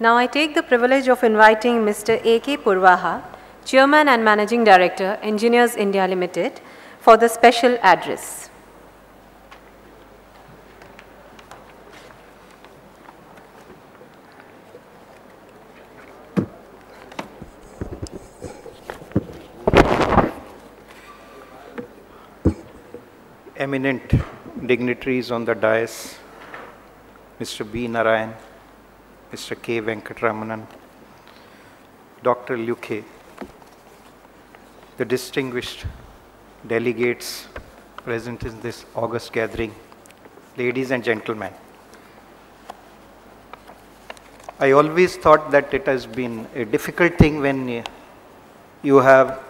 Now I take the privilege of inviting Mr. A K Purwaha, Chairman and Managing Director, Engineers India Limited, for the special address. Eminent dignitaries on the dais, Mr. B. Narayan, Mr. K. Venkatramanan, Dr. Luke, the distinguished delegates present in this august gathering, ladies and gentlemen. I always thought that it has been a difficult thing when you have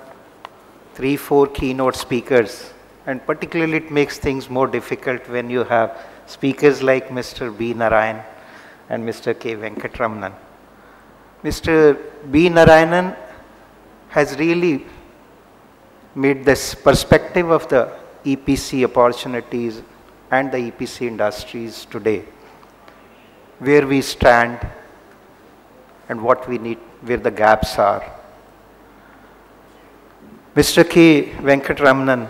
3-4 keynote speakers, and particularly it makes things more difficult when you have speakers like Mr. B. Narayan and Mr. K. Venkatramanan. Mr. B. Narayanan has really made this perspective of the EPC opportunities and the EPC industries today, where we stand and what we need, where the gaps are. Mr. K. Venkatramanan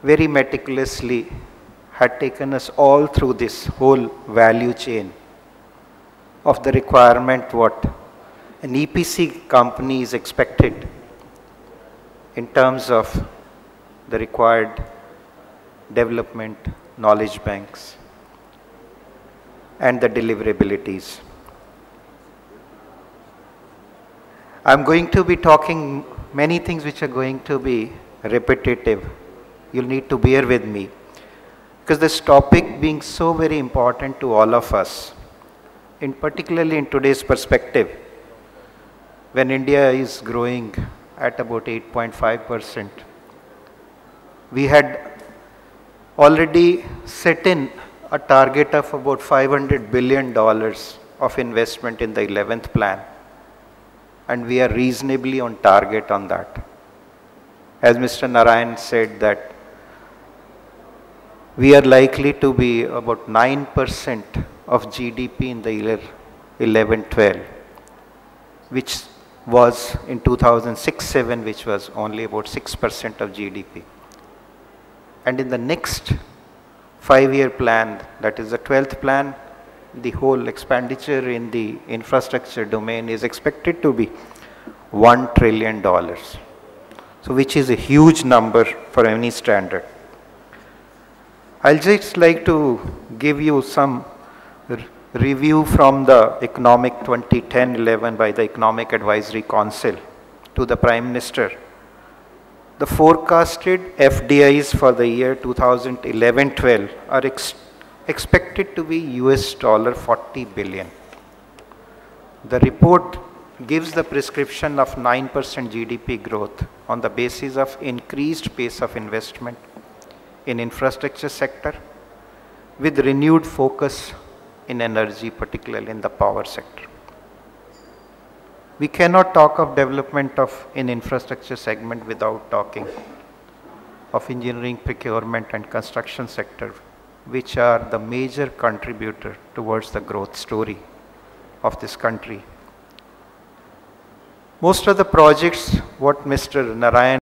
very meticulously had taken us all through this whole value chain of the requirement what an EPC company is expected in terms of the required development, knowledge banks, and the deliverabilities. I'm going to be talking many things which are going to be repetitive. You'll need to bear with me, because this topic being so very important to all of us, in particularly in today's perspective, when India is growing at about 8.5%. We had already set in a target of about $500 billion of investment in the 11th plan, and we are reasonably on target on that. As Mr. Narayan said, that we are likely to be about 9% of GDP in the year 11-12, which was in 2006-07, which was only about 6% of GDP. And in the next 5-year plan, that is the 12th plan, the whole expenditure in the infrastructure domain is expected to be $1 trillion. So which is a huge number for any standard. I'll just like to give you some review from the Economic 2010-11 by the Economic Advisory Council to the Prime Minister. The forecasted FDIs for the year 2011-12 are expected to be $40 billion. The report gives the prescription of 9% GDP growth on the basis of increased pace of investment in infrastructure sector with renewed focus in energy, particularly in the power sector. We cannot talk of development in infrastructure segment without talking of engineering, procurement and construction sector, which are the major contributor towards the growth story of this country. Most of the projects what Mr. Narayan